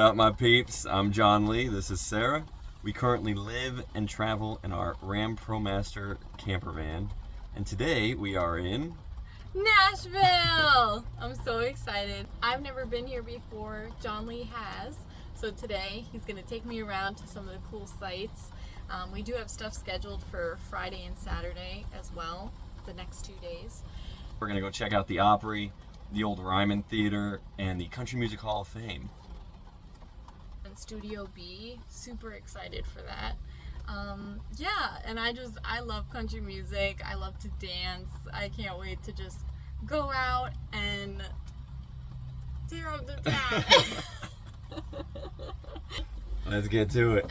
up, my peeps? I'm John Lee. This is Sarah. We currently live and travel in our Ram ProMaster camper van, and today we are in Nashville! I'm so excited. I've never been here before. John Lee has. So today he's going to take me around to some of the cool sites. We do have stuff scheduled for Friday and Saturday as well, the next 2 days. We're going to go check out the Opry, the old Ryman Theater, and the Country Music Hall of Fame. And Studio B, super excited for that. Yeah, and I love country music. I love to dance. I can't wait to just go out and tear up the town. Let's get to it.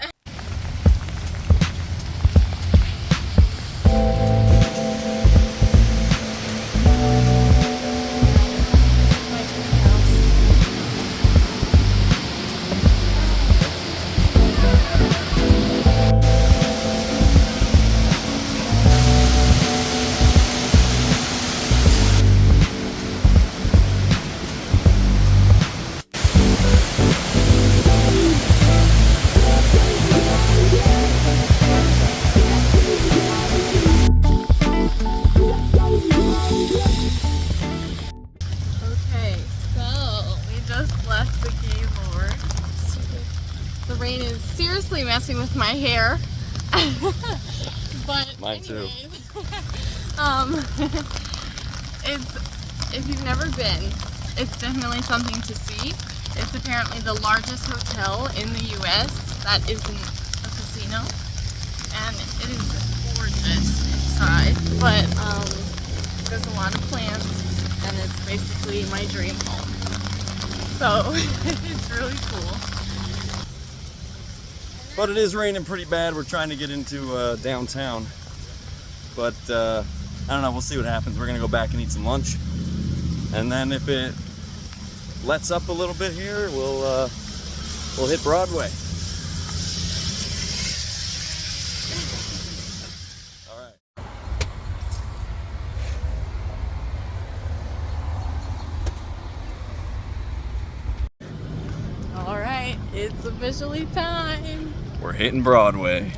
The rain is seriously messing with my hair. But mine too. If you've never been, it's definitely something to see. It's apparently the largest hotel in the US that isn't a casino, and it is gorgeous inside. But there's a lot of plants, and it's basically my dream home. So it's really cool. But it is raining pretty bad. We're trying to get into downtown. But I don't know, we'll see what happens. We're gonna go back and eat some lunch. And then if it lets up a little bit here, we'll hit Broadway. All right. All right, it's officially time. We're hitting Broadway.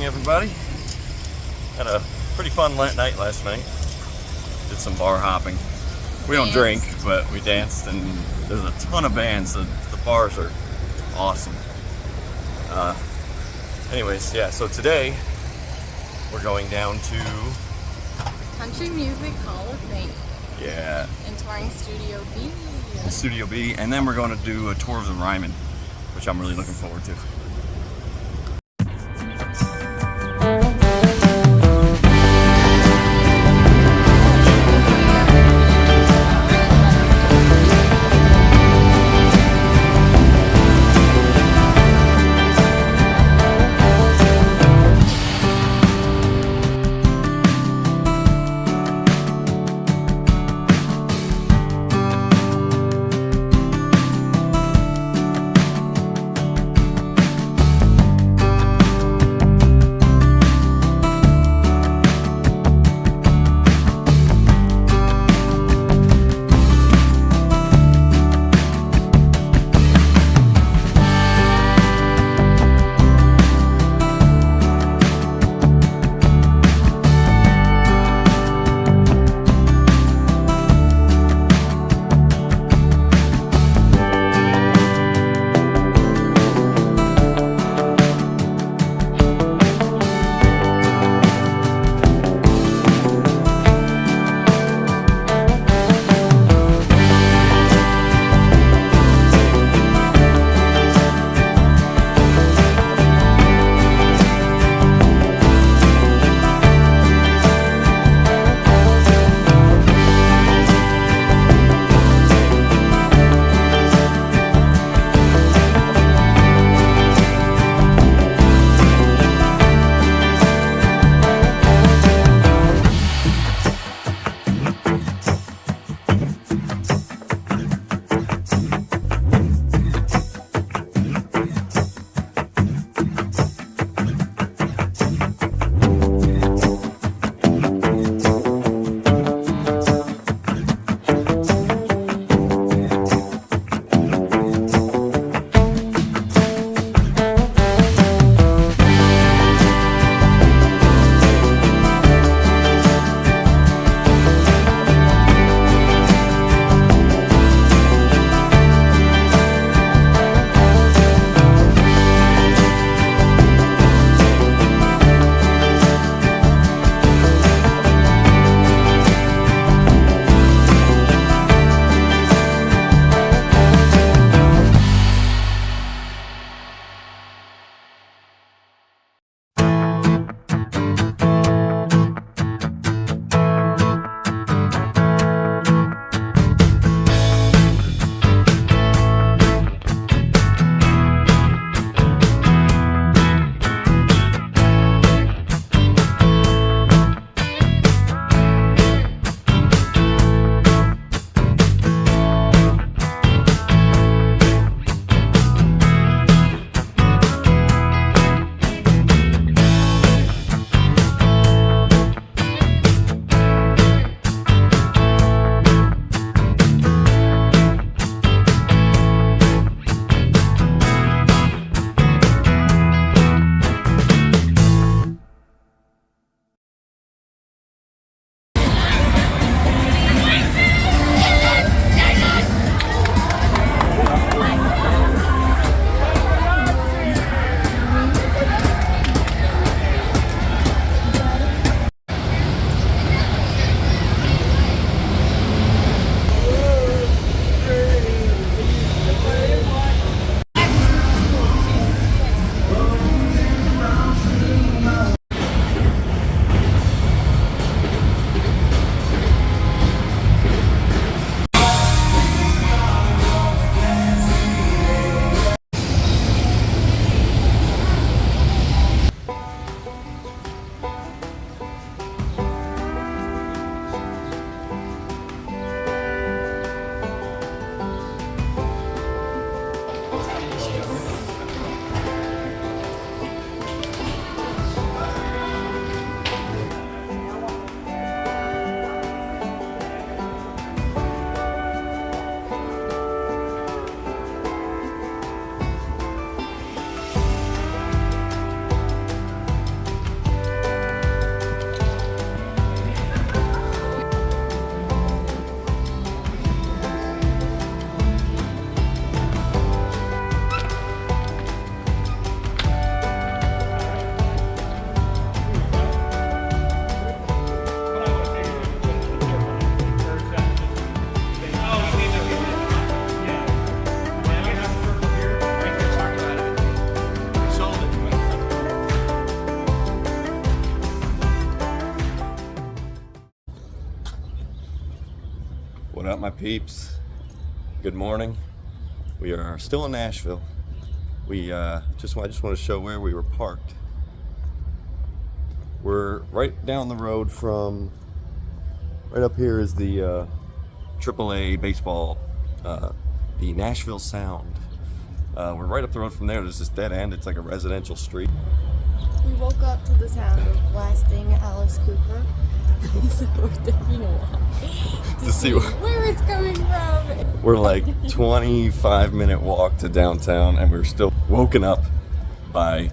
Everybody. Had a pretty fun night last night. some bar hopping. We don't Danced. drink, but we danced, and there's a ton of bands. The bars are awesome. Anyways, yeah, so today we're going down to Country Music Hall of Fame yeah, and touring Studio B. Studio B, and then we're going to do a tour of the Ryman, which I'm really looking forward to. What up, my peeps? Good morning. We are still in Nashville. We I just want to show where we were parked. We're right down the road from. Right up here is the AAA baseball, the Nashville Sound. We're right up the road from there. There's this dead end. It's like a residential street. We woke up to the sound of blasting Alice Cooper. So we're taking a walk to see where it's coming from. We're like 25-minute walk to downtown, and we're still woken up by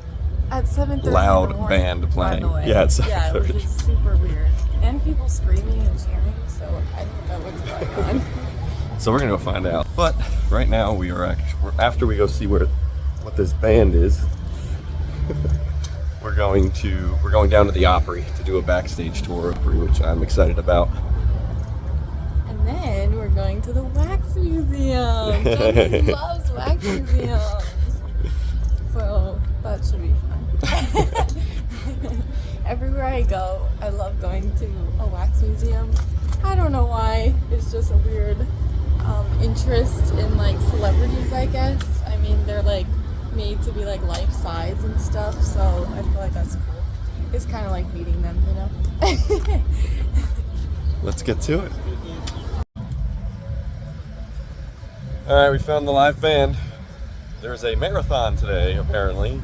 at 7:30 loud band playing. Yeah, at 7:30. Yeah, which is super weird. And people screaming and cheering, so I don't know what's going on. So we're gonna go find out. But right now we are after we go see what this band is. We're going down to the Opry to do a backstage tour of Opry, which I'm excited about. And then we're going to the wax museum. Johnny loves wax museums. So that should be fun. Everywhere I go, I love going to a wax museum. I don't know why. It's just a weird interest in like celebrities, I guess. I mean, they're like made to be like life size and stuff, so I feel like that's cool. It's kind of like meeting them, you know? Let's get to it. Alright, we found the live band. There's a marathon today, apparently,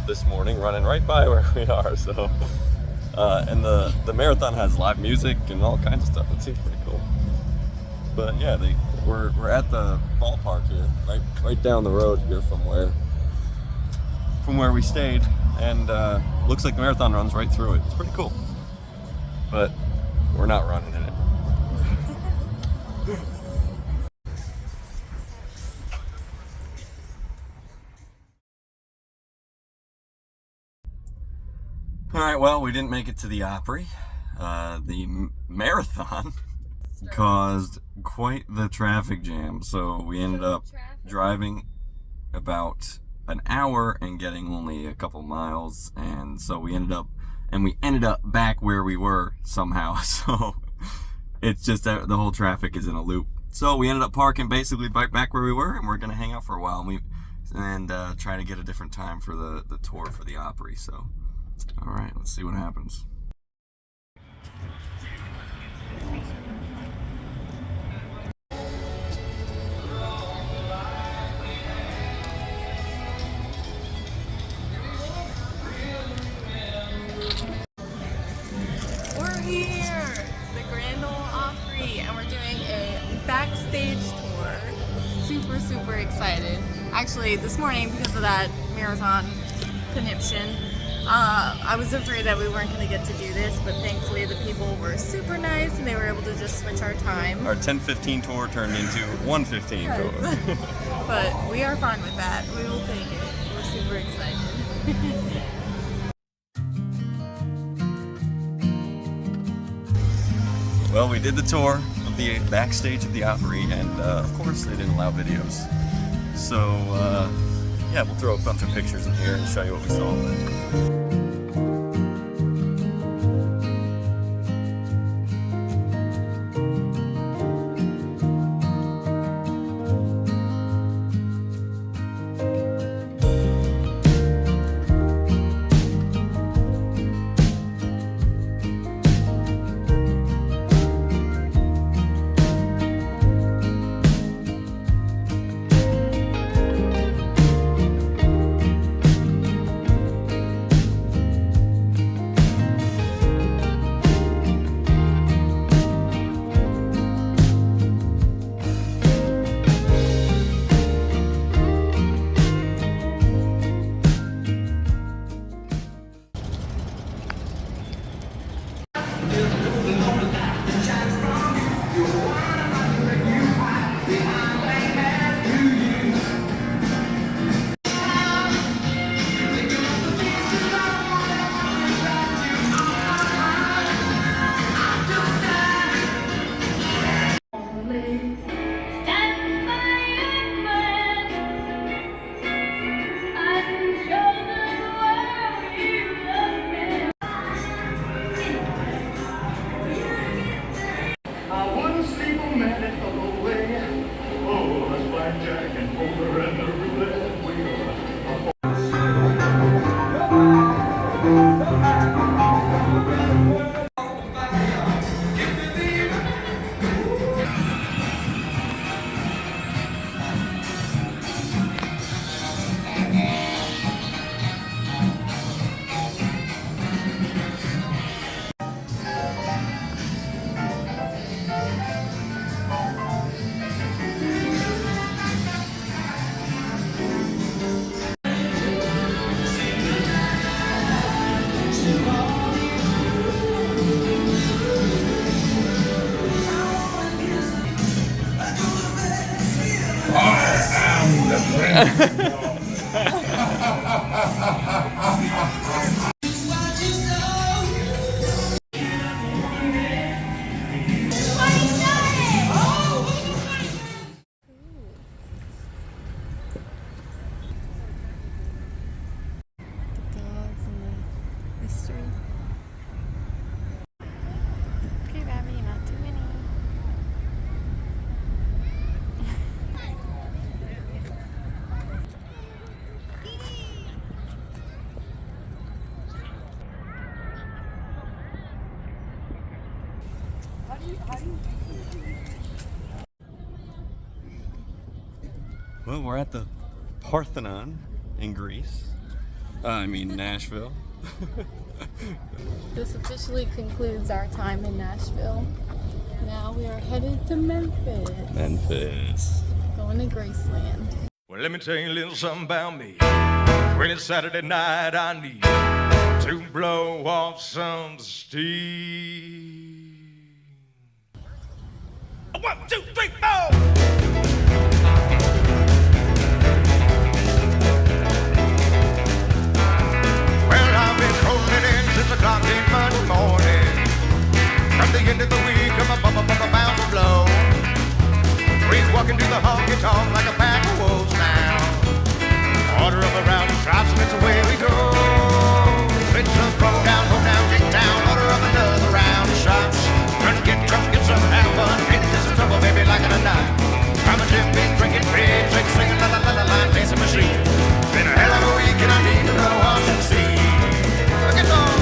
this morning, running right by where we are, so. And the marathon has live music and all kinds of stuff. It seems pretty cool. But yeah, we're at the ballpark here, right down the road here from where we stayed, and looks like the marathon runs right through it. It's pretty cool, but we're not running in it. All right, well, we didn't make it to the Opry. The marathon caused quite the traffic jam, so we ended up driving about an hour and getting only a couple miles, and so we ended up back where we were somehow. So it's just that the whole traffic is in a loop. So we ended up parking basically back where we were, and we're gonna hang out for a while and try to get a different time for the tour for the Opry. So all right, let's see what happens. Backstage tour. Super excited. Actually, this morning, because of that marathon conniption, I was afraid that we weren't going to get to do this, but thankfully the people were super nice and they were able to just switch our time. Our 10:15 tour turned into 1:15 tour. But we are fine with that. We will take it. We're super excited. Well, we did the tour of the backstage of the Opry, and of course they didn't allow videos. So yeah, we'll throw a bunch of pictures in here and show you what we saw. Dogs and the mystery. Okay, Babby, not too many. Well, we're at the Parthenon in Greece. I mean Nashville. This officially concludes our time in Nashville. Now we are headed to Memphis. Memphis. Going to Graceland. Well, let me tell you a little something about me. When it's Saturday night, I need to blow off some steam. 1, 2, 3, 4. Well, I've been rolling in since o'clock in Monday morning. From the end of the week, I'm about to blow. We're walking to the honky tonk like a pack of wolves now. Order up a round of shots and it's away we go. Switch up, roll down, get down. Order up another round of shots. Run, get drunk, get some, have fun. Get into some trouble, baby, like in a night. I'm a Jim Beam, drinking beer, drink, singing, la la la la la, dancing machine. Been a hell of a week and I need to blow off some steam. Look at those.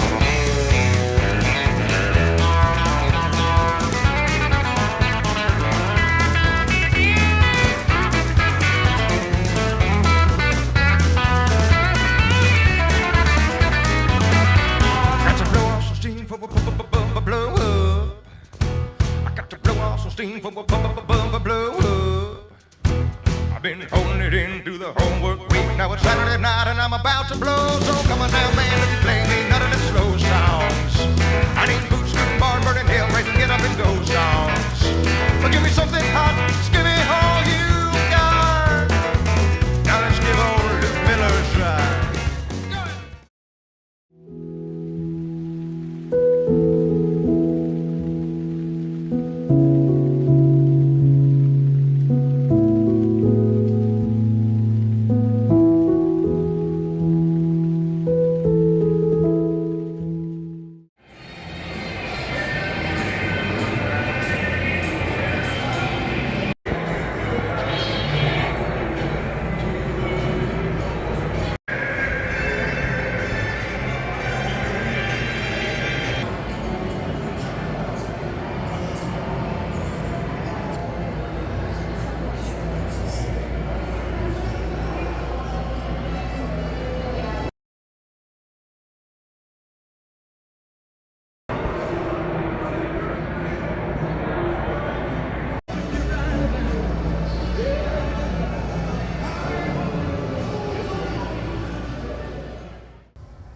Blow up. I got to blow off some steam for blow up. I've been holding it in through the whole work week. Now it's Saturday night and I'm about to blow. So come on now, man, if you play me none of them slow songs. I need boots, scooting, barn, burning, hell, raising, get up and go songs. But give me something hot, just give me all you got. Now let's give old Luke Miller a try.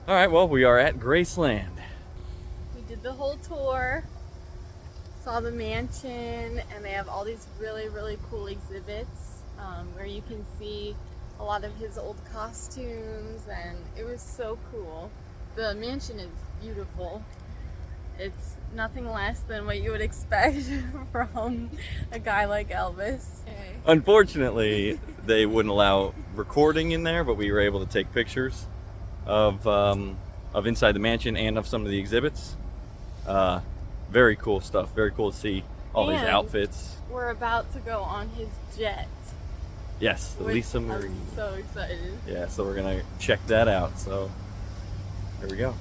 All right, well, we are at Graceland. We did the whole tour, saw the mansion, and they have all these really, really cool exhibits where you can see a lot of his old costumes, and it was so cool. The mansion is beautiful. It's nothing less than what you would expect from a guy like Elvis. Unfortunately, they wouldn't allow recording in there, but we were able to take pictures of inside the mansion and of some of the exhibits. Very cool stuff. Very cool to see all these outfits. We're about to go on his jet. Yes, the Lisa Marie. I'm so excited. Yeah, so we're gonna check that out. So here we go.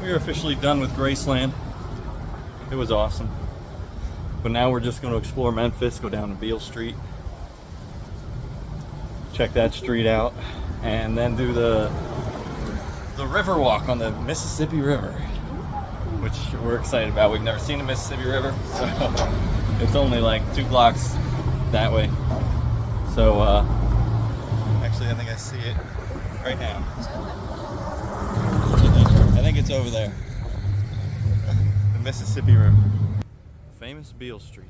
we are officially done with Graceland. It was awesome. But now we're just going to explore Memphis, go down to Beale Street, check that street out, and then do the river walk on the Mississippi River, which we're excited about. We've never seen the Mississippi River, so it's only like 2 blocks that way. So actually I think I see it right now. I think it's over there. The Mississippi River. Famous Beale Street.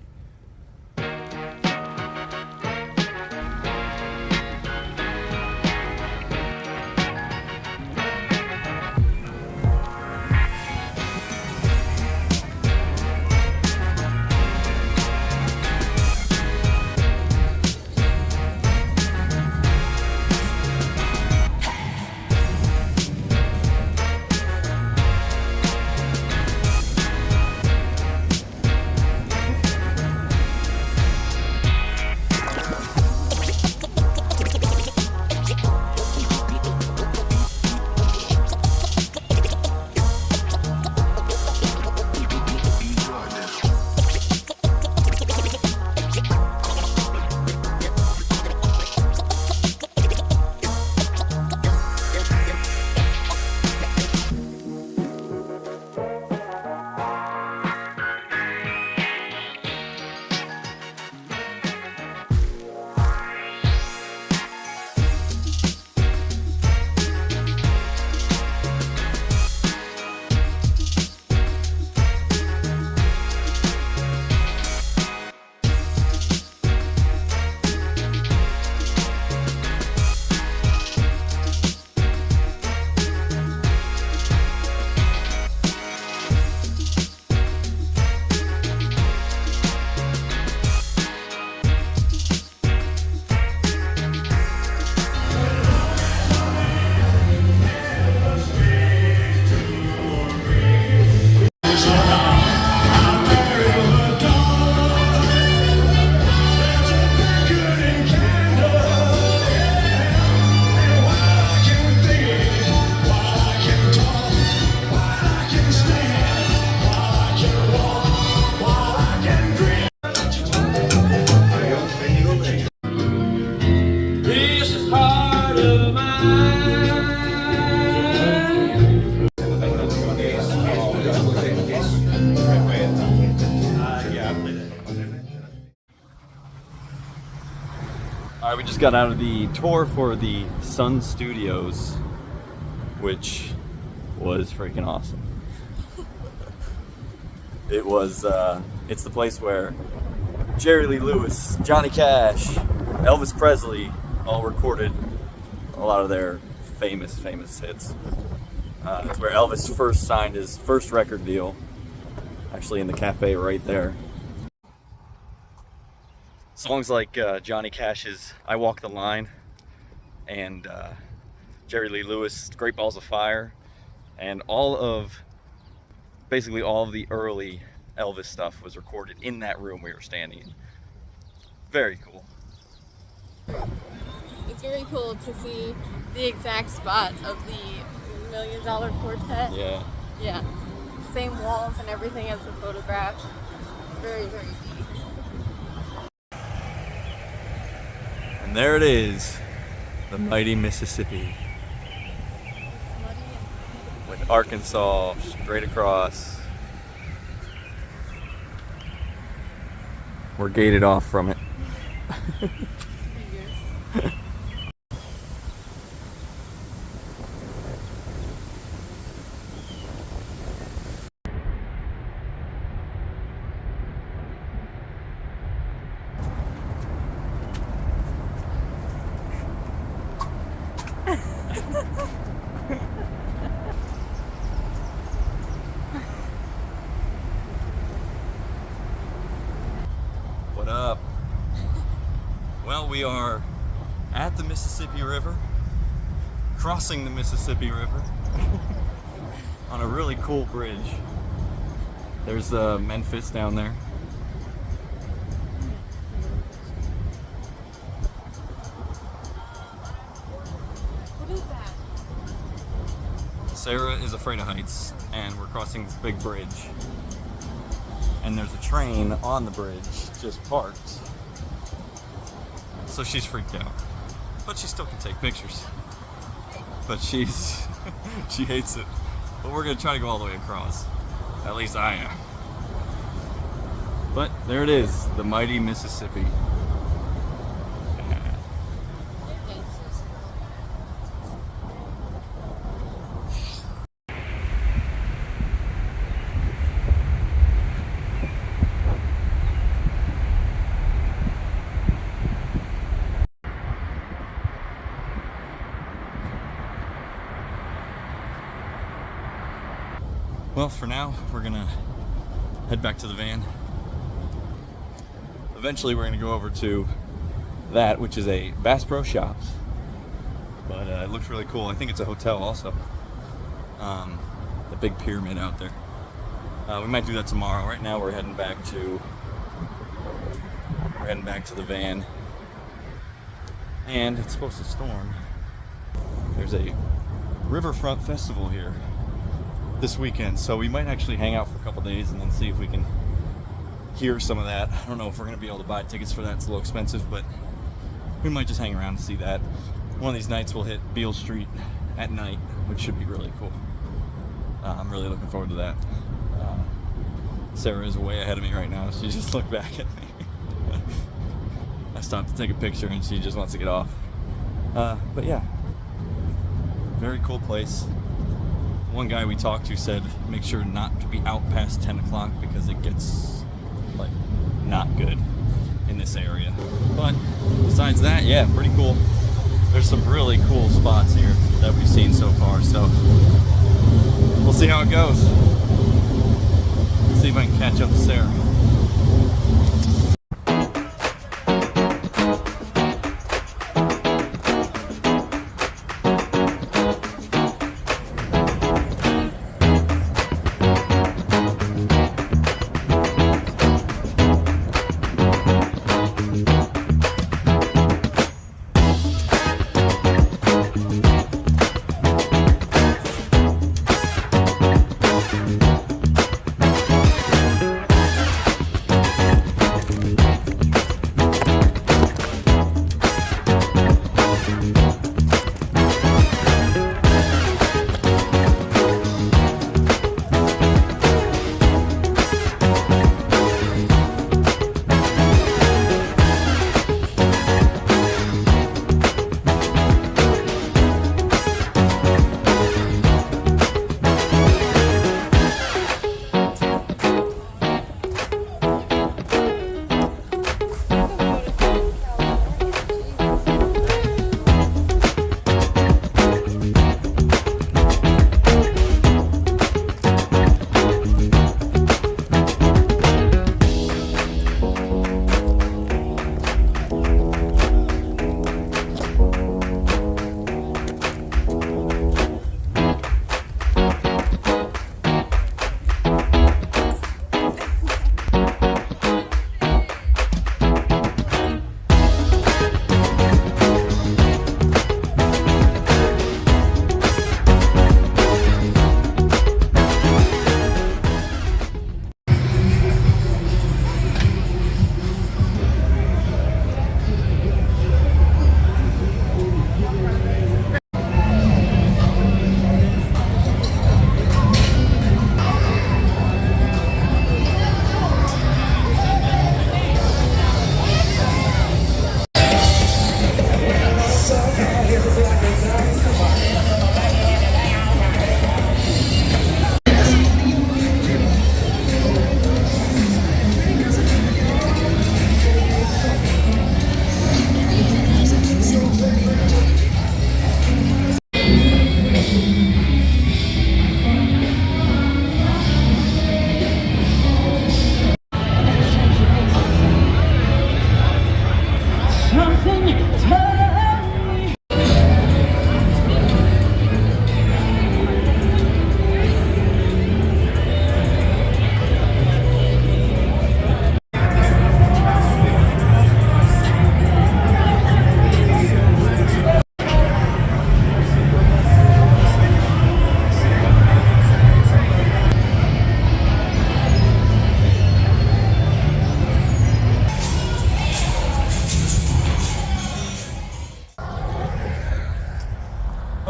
Alright, we just got out of the tour for the Sun Studios, which was freaking awesome. It was, it's the place where Jerry Lee Lewis, Johnny Cash, Elvis Presley all recorded a lot of their famous hits. It's where Elvis first signed his first record deal, actually in the cafe right there. Songs like Johnny Cash's I Walk the Line and Jerry Lee Lewis' Great Balls of Fire, and basically all of the early Elvis stuff was recorded in that room we were standing in. Very cool. It's very cool to see the exact spot of the $1 Million Quartet. Yeah. Yeah. Same walls and everything as the photograph. Very, very deep. And there it is, the mighty Mississippi. With Arkansas straight across. We're gated off from it. What up? Well, we are at the Mississippi River, crossing the Mississippi River on a really cool bridge. There's Memphis down there. What is that? Sarah is afraid of heights. and we're crossing this big bridge. And there's a train on the bridge just parked. So she's freaked out. But she still can take pictures. But she hates it. But we're gonna try to go all the way across. At least I am. But there it is, the mighty Mississippi. Well, for now, we're gonna head back to the van. Eventually, we're gonna go over to that, which is a Bass Pro Shops. But it looks really cool. I think it's a hotel also. The big pyramid out there. We might do that tomorrow. Right now, we're heading back to the van. And it's supposed to storm. There's a riverfront festival here this weekend, so we might actually hang out for a couple days and then see if we can hear some of that. I don't know if we're gonna be able to buy tickets for that. It's a little expensive, but we might just hang around and see that. One of these nights we'll hit Beale Street at night, which should be really cool. I'm really looking forward to that. Sarah is way ahead of me right now. She just looked back at me. I stopped to take a picture and she just wants to get off. But yeah, very cool place. One guy we talked to said make sure not to be out past 10 o'clock because it gets like not good in this area. But besides that, yeah, pretty cool. There's some really cool spots here that we've seen so far, so we'll see how it goes. See if I can catch up to Sarah.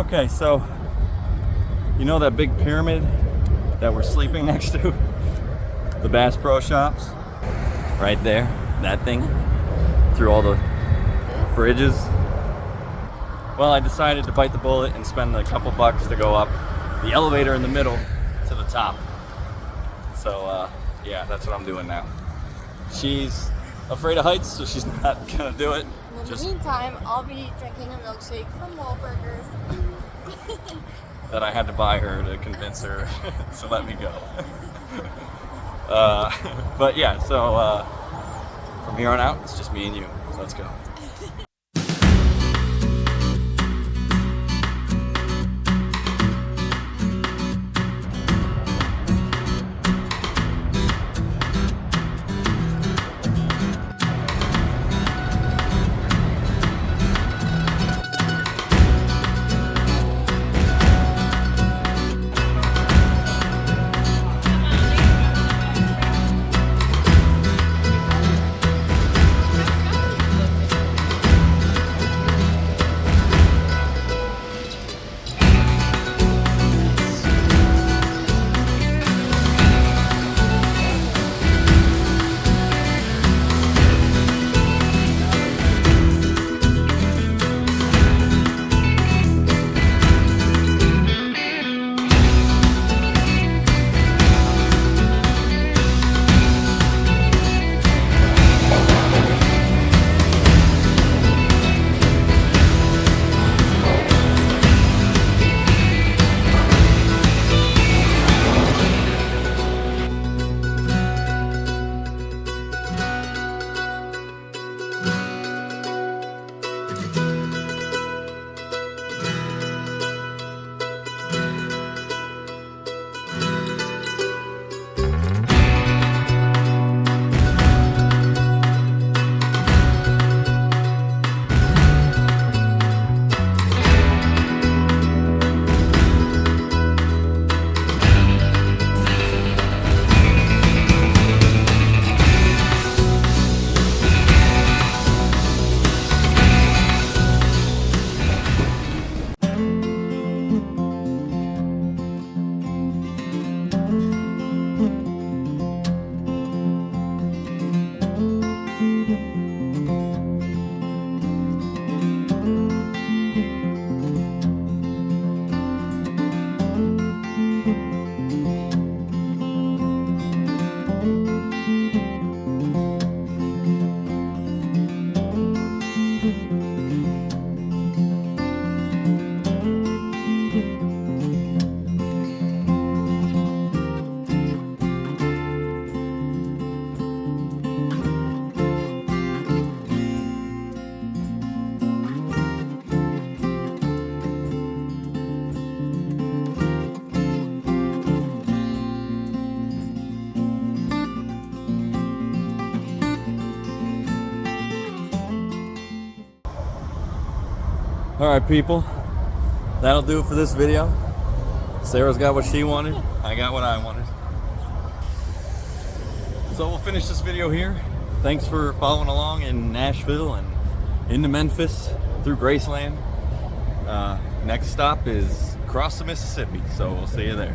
Okay, so you know that big pyramid that we're sleeping next to? The Bass Pro Shops? Right there, that thing, through all the bridges. Well, I decided to bite the bullet and spend a couple bucks to go up the elevator in the middle to the top. So yeah, that's what I'm doing now. She's afraid of heights, so she's not gonna do it. In the meantime, I'll be drinking a milkshake from Wahlburgers. That I had to buy her to convince her to let me go. But yeah, so from here on out, it's just me and you. So let's go. All right, people, that'll do it for this video. Sarah's got what she wanted. I got what I wanted. So we'll finish this video here. Thanks for following along in Nashville and into Memphis through Graceland. Next stop is across the Mississippi, so we'll see you there.